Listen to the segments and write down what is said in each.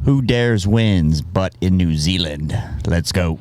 Who Dares wins, but in New Zealand. Let's go.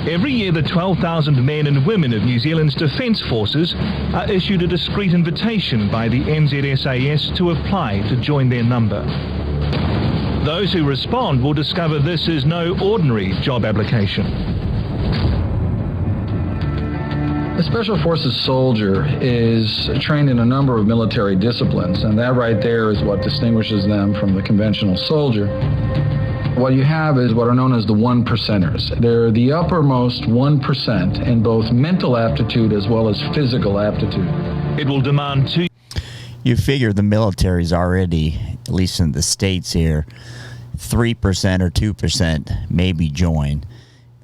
Every year, the 12,000 men and women of New Zealand's Defence Forces are issued a discreet invitation by the NZSAS to apply to join their number. Those who respond will discover this is no ordinary job application. The Special Forces soldier is trained in a number of military disciplines, and that right there is what distinguishes them from the conventional soldier. What you have is what are known as the 1%ers. They're the uppermost 1% in both mental aptitude as well as physical aptitude. It will demand two. You figure the military's already, at least in the States here, 3% or 2% maybe join.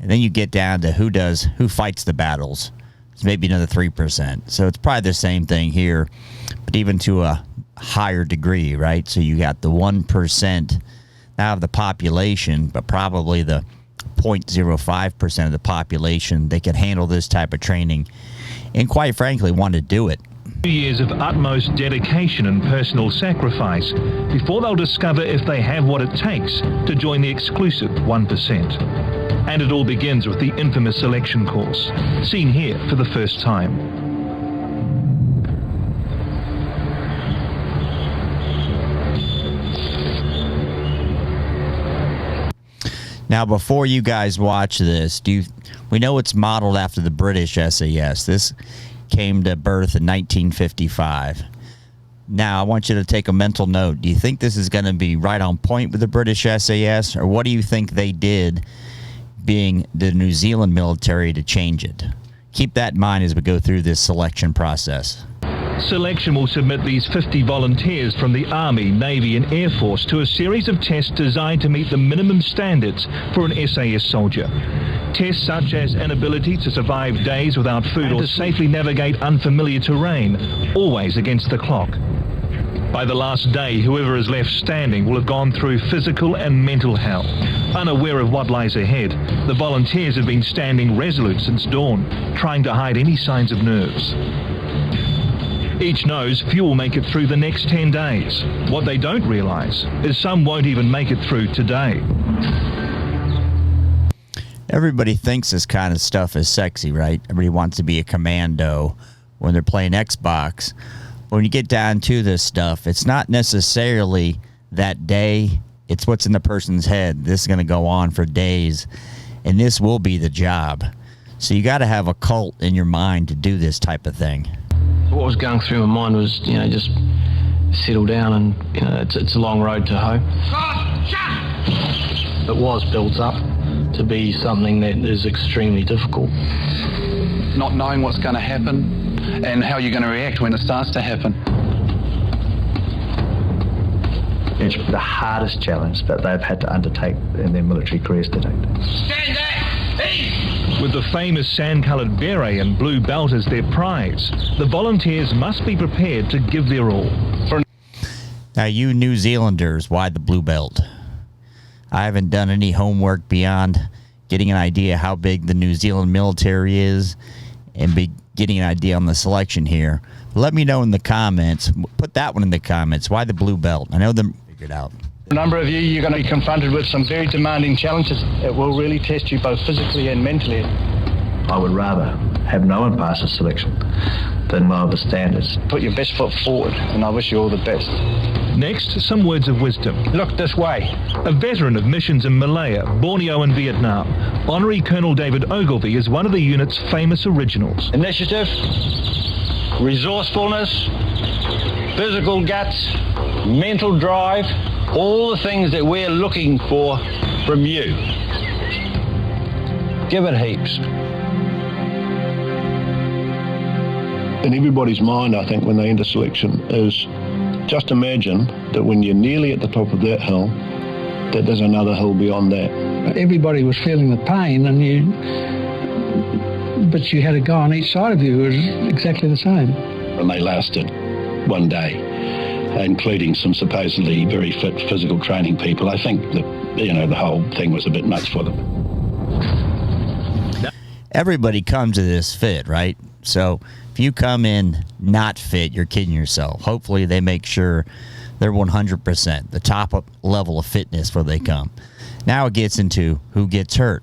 And then you get down to who fights the battles. It's maybe another 3%. So it's probably the same thing here, but even to a higher degree, right? So you got the 1% out of the population, but probably the 0.05% of the population, they can handle this type of training and quite frankly want to do it. 2 years of utmost dedication and personal sacrifice before they'll discover if they have what it takes to join the exclusive 1%. And it all begins with the infamous selection course, seen here for the first time. Now, before you guys watch this, we know it's modeled after the British SAS. This came to birth in 1955. Now, I want you to take a mental note. Do you think this is going to be right on point with the British SAS, or what do you think they did, being the New Zealand military, to change it? Keep that in mind as we go through this selection process. Selection will submit these 50 volunteers from the Army, Navy and Air Force to a series of tests designed to meet the minimum standards for an SAS soldier. Tests such as inability to survive days without food or safely navigate unfamiliar terrain, always against the clock. By the last day, whoever is left standing will have gone through physical and mental hell. Unaware of what lies ahead, the volunteers have been standing resolute since dawn, trying to hide any signs of nerves. Each knows few will make it through the next 10 days. What they don't realise is some won't even make it through today. Everybody thinks this kind of stuff is sexy, right? Everybody wants to be a commando when they're playing Xbox. But when you get down to this stuff, it's not necessarily that day. It's what's in the person's head. This is going to go on for days, and this will be the job. So you got to have a cult in your mind to do this type of thing. What was going through my mind was, just settle down and, it's a long road to home. It was built up to be something that is extremely difficult. Not knowing what's going to happen and how you're going to react when it starts to happen. It's the hardest challenge that they've had to undertake in their military careers to date. Stand back! Eat! With the famous sand-coloured beret and blue belt as their prize, the volunteers must be prepared to give their all. Now, you New Zealanders, why the blue belt? I haven't done any homework beyond getting an idea how big the New Zealand military is and getting an idea on the selection here. Let me know in the comments. Put that one in the comments. Why the blue belt? I know them figured out. A number of you, you're going to be confronted with some very demanding challenges. It will really test you both physically and mentally. I would rather have no one pass the selection than lower the standards. Put your best foot forward, and I wish you all the best. Next, some words of wisdom. Look this way. A veteran of missions in Malaya, Borneo and Vietnam, Honorary Colonel David Ogilvie is one of the unit's famous originals. Initiative, resourcefulness, physical guts, mental drive, all the things that we're looking for from you. Give it heaps. In everybody's mind, I think, when they enter selection is just imagine that when you're nearly at the top of that hill, that there's another hill beyond that. Everybody was feeling the pain, but you had a guy on each side of you who was exactly the same. And they lasted one day, including some supposedly very fit physical training people. I think that, the whole thing was a bit much for them. Everybody comes to this fit, right? So if you come in not fit, you're kidding yourself. Hopefully they make sure They're 100%, the top level of fitness where they come. Now it gets into who gets hurt,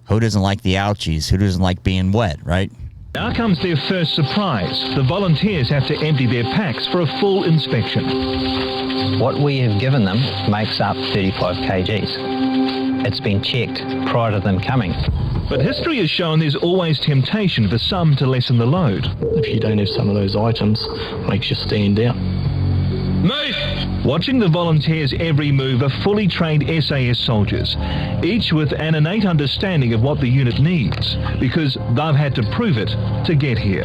who doesn't like the ouchies, who doesn't like being wet, right? Now comes their first surprise. The volunteers have to empty their packs for a full inspection. What we have given them makes up 35 kgs. It's been checked prior to them coming. But history has shown there's always temptation for some to lessen the load. If you don't have some of those items, it makes you stand out. Move! Watching the volunteers' every move are fully trained SAS soldiers, each with an innate understanding of what the unit needs, because they've had to prove it to get here.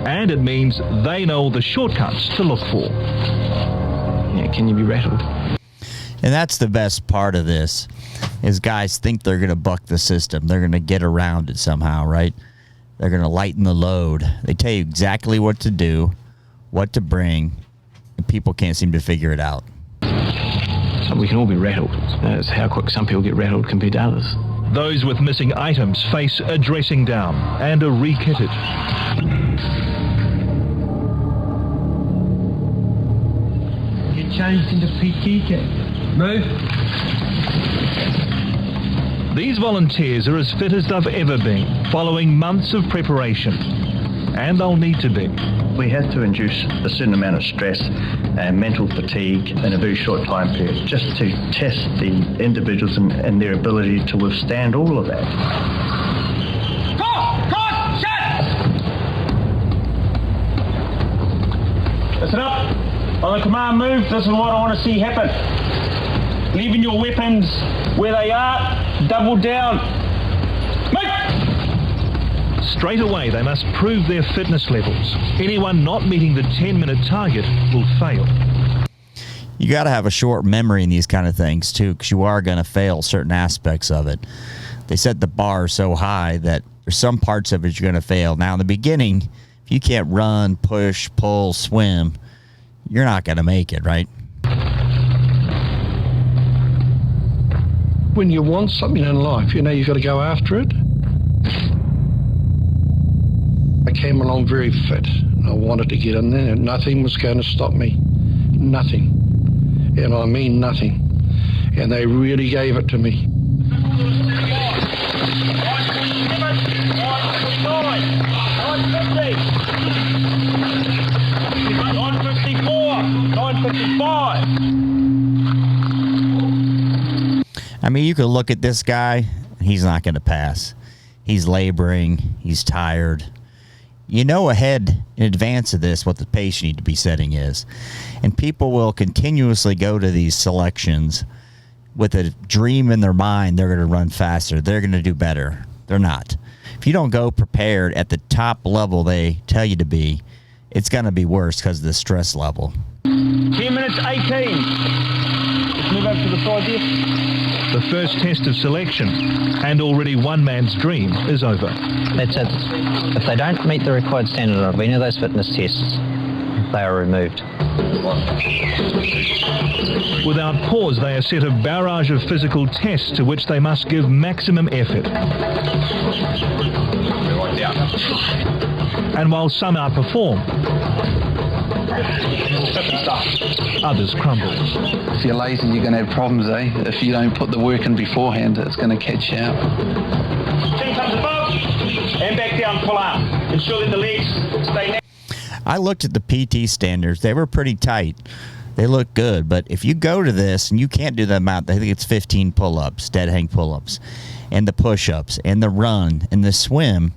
And it means they know all the shortcuts to look for. Yeah, can you be rattled? And that's the best part of this, is guys think they're going to buck the system. They're going to get around it somehow, right? They're going to lighten the load. They tell you exactly what to do, what to bring, and people can't seem to figure it out. So we can all be rattled. That's how quick some people get rattled compared to others. Those with missing items face a dressing down and are re-kitted. Get changed into PT kit. Move. These volunteers are as fit as they've ever been, following months of preparation. And they'll need to be. We have to induce a certain amount of stress and mental fatigue in a very short time period, just to test the individuals and their ability to withstand all of that. Listen up. On the command move, this is what I want to see happen. Leaving your weapons where they are, double down. Move! Straight away, they must prove their fitness levels. Anyone not meeting the 10-minute target will fail. You got to have a short memory in these kind of things, too, because you are going to fail certain aspects of it. They set the bar so high that there's some parts of it you're going to fail. Now, in the beginning, if you can't run, push, pull, swim, you're not going to make it, right? When you want something in life, you know you've got to go after it. I came along very fit. I wanted to get in there. Nothing was going to stop me. Nothing. And I mean nothing. And they really gave it to me. 955. I mean, you could look at this guy, he's not going to pass. He's laboring, he's tired. You know ahead in advance of this what the pace you need to be setting is. And people will continuously go to these selections with a dream in their mind they're going to run faster, they're going to do better. They're not. If you don't go prepared at the top level they tell you to be, it's going to be worse because of the stress level. 10 minutes 18. Let's move over to the side here. The first test of selection, and already one man's dream is over. That's it. If they don't meet the required standard of any of those fitness tests, they are removed. Without pause, they are set a barrage of physical tests to which they must give maximum effort. And while some outperform, others crumble. If you're lazy, you're going to have problems, eh? If you don't put the work in beforehand, it's going to catch you out. 10 comes above, and back down, pull up. Ensure that the legs stay next. I looked at the PT standards. They were pretty tight. They look good, but if you go to this and you can't do the amount, I think it's 15 pull-ups, dead hang pull-ups, and the push-ups, and the run, and the swim,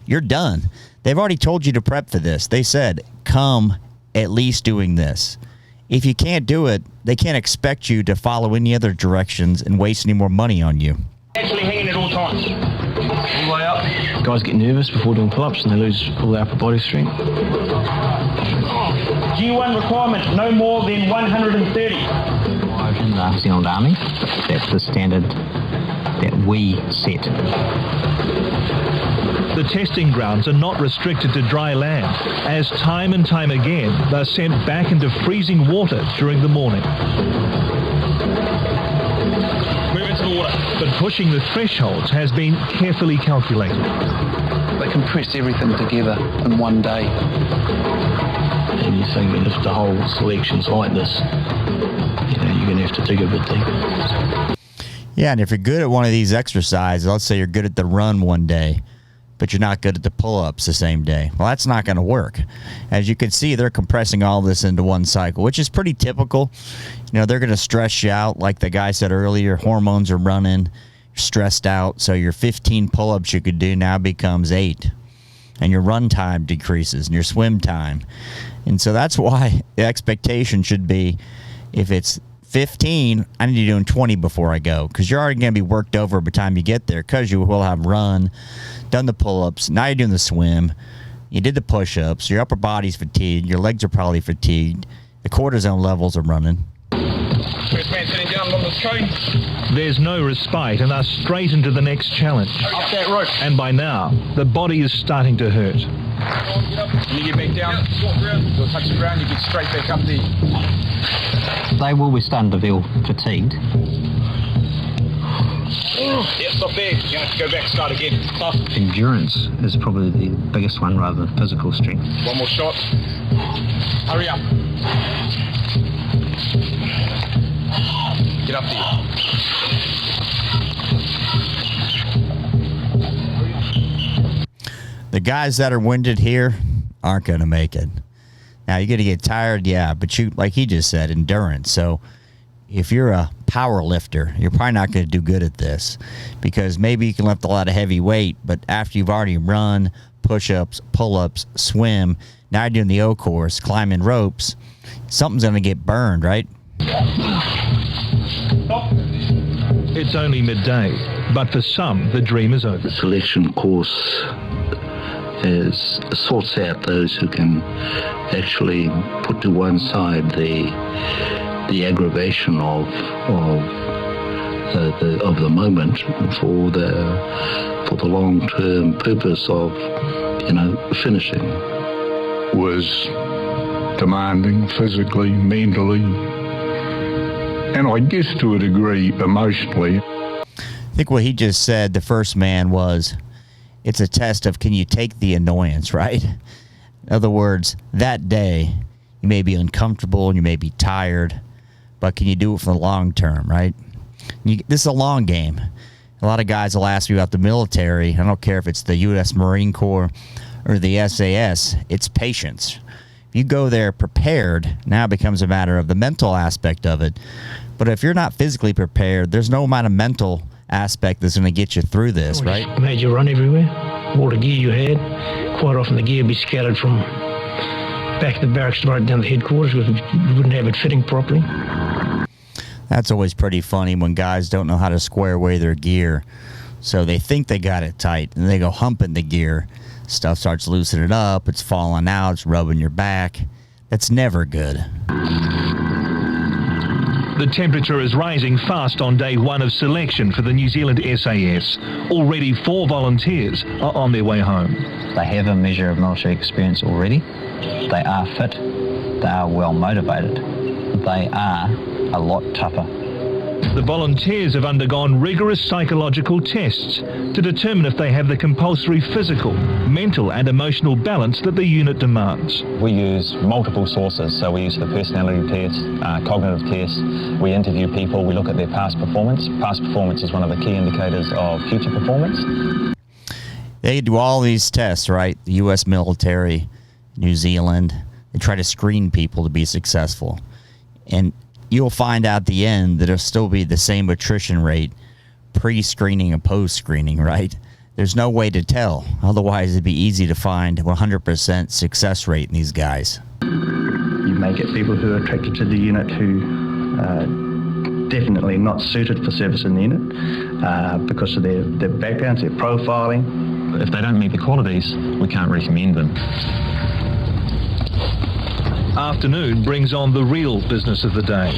you're done. They've already told you to prep for this. They said, come at least doing this. If you can't do it, they can't expect you to follow any other directions and waste any more money on you. Actually hanging at all times. All way up. Guys get nervous before doing pull-ups and they lose all their upper body strength. G1 requirement, no more than 130. In the New Zealand Army, that's the standard that we set. The testing grounds are not restricted to dry land, as time and time again they're sent back into freezing water during the morning. Move into the water. But pushing the thresholds has been carefully calculated. They compress everything together in one day. And you think that if the whole selection's like this, you're going to have to dig a bit deeper. Yeah, and if you're good at one of these exercises, let's say you're good at the run one day, but you're not good at the pull-ups the same day. Well, that's not going to work. As you can see, they're compressing all this into one cycle, which is pretty typical. They're going to stress you out. Like the guy said earlier, hormones are running, you're stressed out. So your 15 pull-ups you could do now becomes 8. And your run time decreases and your swim time. And so that's why the expectation should be, if it's 15, I need to be doing 20 before I go, because you're already going to be worked over by the time you get there, because you will have run, done the pull-ups, now you're doing the swim, you did the push-ups, your upper body's fatigued, your legs are probably fatigued, the cortisone levels are running. First man sitting down on this cone. There's no respite and are straight into the next challenge. Up that rope. And by now, the body is starting to hurt. When you get back down, you'll touch the ground, you get straight back up there. They will be starting to feel fatigued. Yeah, stop there. You have to go back, start again. Tough. Endurance is probably the biggest one rather than physical strength. One more shot. Hurry up. Get up there. The guys that are winded here aren't going to make it. Now, you're going to get tired, yeah, but you, like he just said, endurance. So if you're a power lifter, you're probably not going to do good at this, because maybe you can lift a lot of heavy weight, but after you've already run, push-ups, pull-ups, swim, now you're doing the O course, climbing ropes, something's going to get burned, right? It's only midday, but for some, the dream is over. The selection course sorts out those who can actually put to one side the aggravation of the moment for the long-term purpose of finishing. Was demanding physically, mentally, and I guess to a degree emotionally. I think what he just said, the first man, was it's a test of, can you take the annoyance, right? In other words, that day you may be uncomfortable and you may be tired, but can you do it for the long term, right? This is a long game. A lot of guys will ask me about the military. I don't care if it's the U.S. Marine Corps or the SAS. It's patience. If you go there prepared, now it becomes a matter of the mental aspect of it. But if you're not physically prepared, there's no amount of mental aspect that's going to get you through this, right? Made you run everywhere. All the gear you had, quite often the gear would be scattered from back of the barracks right down to headquarters because we wouldn't have it fitting properly. That's always pretty funny when guys don't know how to square away their gear. So they think they got it tight, and they go humping the gear. Stuff starts loosening up, it's falling out, it's rubbing your back. That's never good. The temperature is rising fast on day one of selection for the New Zealand SAS. Already 4 volunteers are on their way home. They have a measure of military experience already. They are fit. They are well motivated. They are a lot tougher. The volunteers have undergone rigorous psychological tests to determine if they have the compulsory physical, mental and emotional balance that the unit demands. We use multiple sources, so we use the personality test, cognitive tests, we interview people, we look at their past performance. Past performance is one of the key indicators of future performance. They do all these tests, right? The U.S. military, New Zealand, they try to screen people to be successful. And you'll find out at the end that it'll still be the same attrition rate pre-screening and post-screening, right? There's no way to tell. Otherwise, it'd be easy to find 100% success rate in these guys. You may get people who are attracted to the unit who are definitely not suited for service in the unit because of their backgrounds, their profiling. If they don't meet the qualities, we can't recommend them. Afternoon brings on the real business of the day.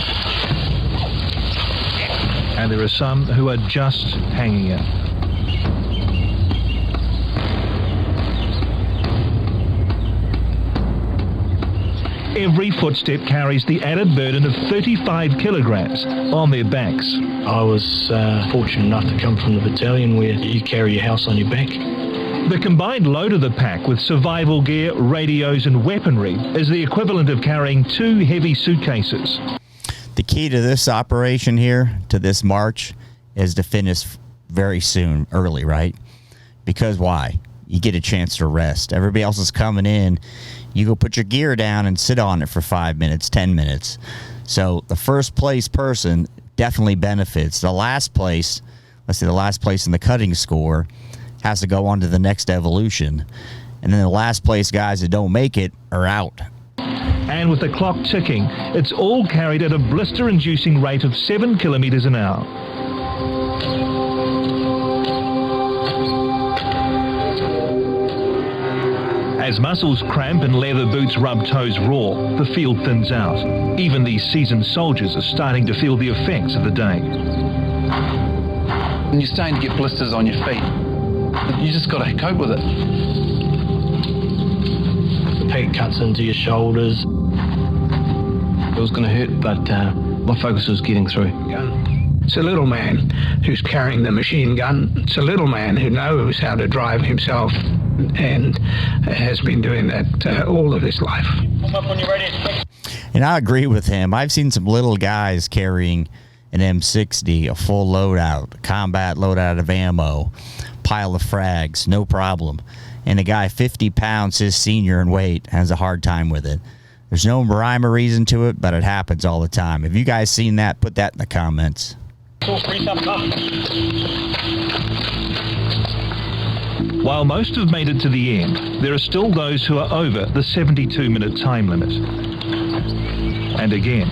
And there are some who are just hanging in. Every footstep carries the added burden of 35 kilograms on their backs. I was fortunate enough to come from the battalion where you carry your house on your back. The combined load of the pack with survival gear, radios and weaponry is the equivalent of carrying 2 heavy suitcases. The key to this operation here, to this march, is to finish very soon, early, right? Because why? You get a chance to rest. Everybody else is coming in. You go put your gear down and sit on it for 5 minutes, 10 minutes. So the first place person definitely benefits. The last place, let's say the last place in the cutting score, has to go on to the next evolution. And then the last place guys that don't make it are out. And with the clock ticking, it's all carried at a blister-inducing rate of 7 kilometres an hour. As muscles cramp and leather boots rub toes raw, the field thins out. Even these seasoned soldiers are starting to feel the effects of the day. And you're starting to get blisters on your feet. You just got to cope with it. The peg cuts into your shoulders. It was going to hurt, but my focus was getting through. It's a little man who's carrying the machine gun. It's a little man who knows how to drive himself and has been doing that all of his life. And I agree with him. I've seen some little guys carrying an M60, a full loadout, a combat loadout of ammo, pile of frags, no problem. And a guy 50 pounds, his senior in weight, has a hard time with it. There's no rhyme or reason to it, but it happens all the time. Have you guys seen that? Put that in the comments. While most have made it to the end, there are still those who are over the 72-minute time limit. And again,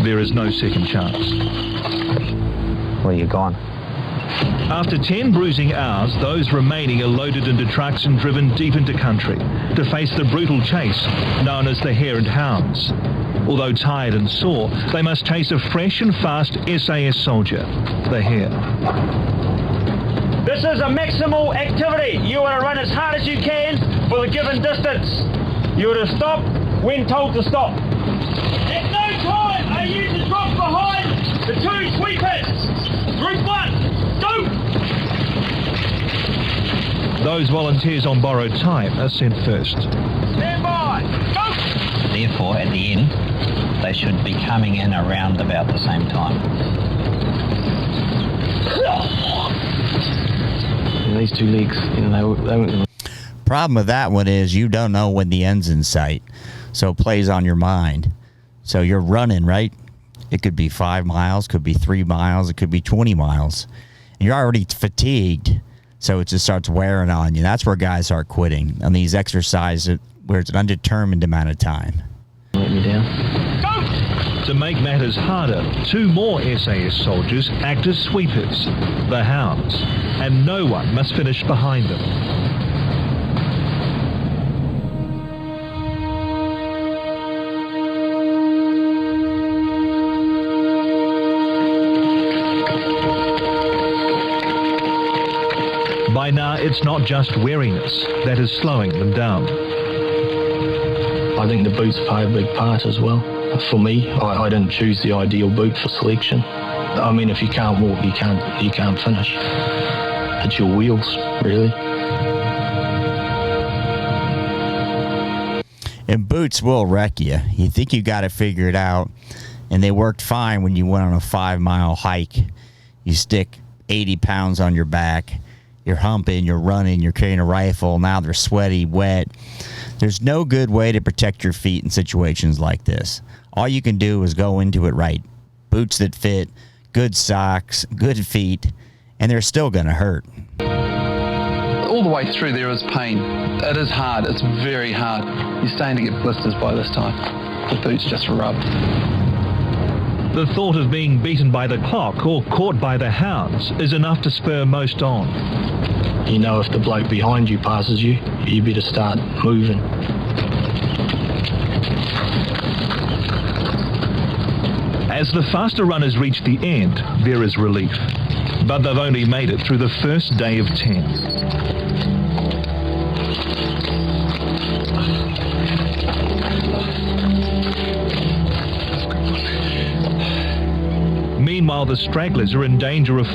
there is no second chance. Well, you're gone. After 10 bruising hours, those remaining are loaded into trucks and driven deep into country to face the brutal chase known as the hare and hounds. Although tired and sore, they must chase a fresh and fast SAS soldier, the hare. This is a maximal activity. You want to run as hard as you can for the given distance. You are to stop when told to stop. At no time are you to drop behind the 2 sweepers. Group 1, go! Those volunteers on borrowed time are sent first. Stand by, go! Therefore, at the end, they should be coming in around about the same time. And these 2 legs, they weren't. Problem with that one is you don't know when the end's in sight, so it plays on your mind. So you're running, right? It could be 5 miles, could be 3 miles, it could be 20 miles. And you're already fatigued, so it just starts wearing on you. That's where guys start quitting on these exercises where it's an undetermined amount of time. Let me down. Go! To make matters harder, 2 more SAS soldiers act as sweepers, the hounds, and no one must finish behind them. By now, it's not just weariness that is slowing them down. I think the boots play a big part as well. For me, I didn't choose the ideal boot for selection. I mean, if you can't walk, you can't finish. It's your wheels, really. And boots will wreck you. You think you got it figured out, and they worked fine when you went on a 5-mile hike. You stick 80 pounds on your back. You're humping, you're running, you're carrying a rifle. Now they're sweaty, wet. There's no good way to protect your feet in situations like this. All you can do is go into it right. Boots that fit, good socks, good feet, and they're still going to hurt. All the way through there is pain. It is hard. It's very hard. You're starting to get blisters by this time. The boots just rub. The thought of being beaten by the clock or caught by the hounds is enough to spur most on. You know, if the bloke behind you passes you, you better start moving. As the faster runners reach the end, there is relief. But they've only made it through the first day of 10. Meanwhile, the stragglers are in danger of...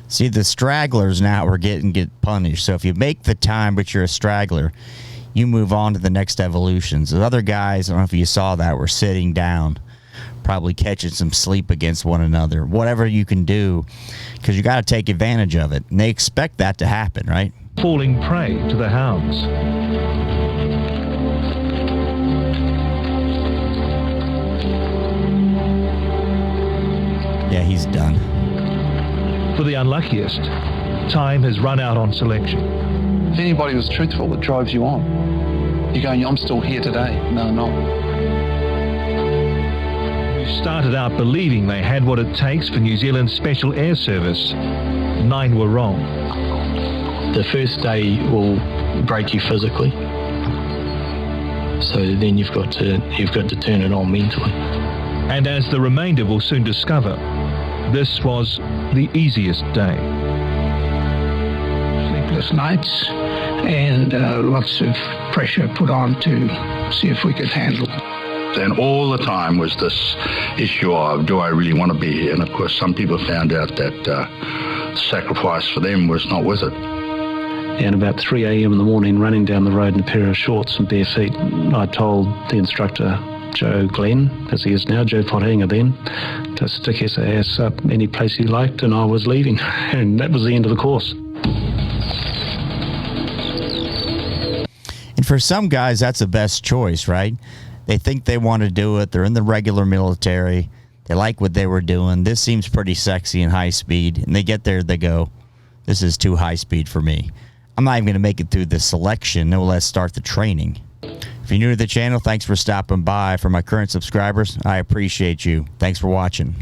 See, the stragglers now are get punished. So if you make the time but you're a straggler, you move on to the next evolutions. The other guys, I don't know if you saw that, were sitting down, probably catching some sleep against one another. Whatever you can do, because you got to take advantage of it. And they expect that to happen, right? Falling prey to the hounds. Yeah, he's done. For the unluckiest, time has run out on selection. If anybody was truthful, it drives you on. You're going, I'm still here today. No, I'm not. Who started out believing they had what it takes for New Zealand's Special Air Service. 9 were wrong. The first day will break you physically, so then you've got to turn it on mentally. And as the remainder will soon discover, this was the easiest day. Sleepless nights and lots of pressure put on to see if we could handle it. And all the time was this issue of, do I really want to be here? And of course, some people found out that sacrifice for them was not worth it. And about 3 a.m. in the morning, running down the road in a pair of shorts and bare feet, I told the instructor, Joe Glenn, as he is now, Joe Pottinger then, to stick SAS up any place he liked, and I was leaving. And that was the end of the course. And for some guys, that's the best choice, right? They think they want to do it. They're in the regular military. They like what they were doing. This seems pretty sexy and high speed. And they get there, they go, this is too high speed for me. I'm not even going to make it through the selection, no less start the training. If you're new to the channel, thanks for stopping by. For my current subscribers, I appreciate you. Thanks for watching.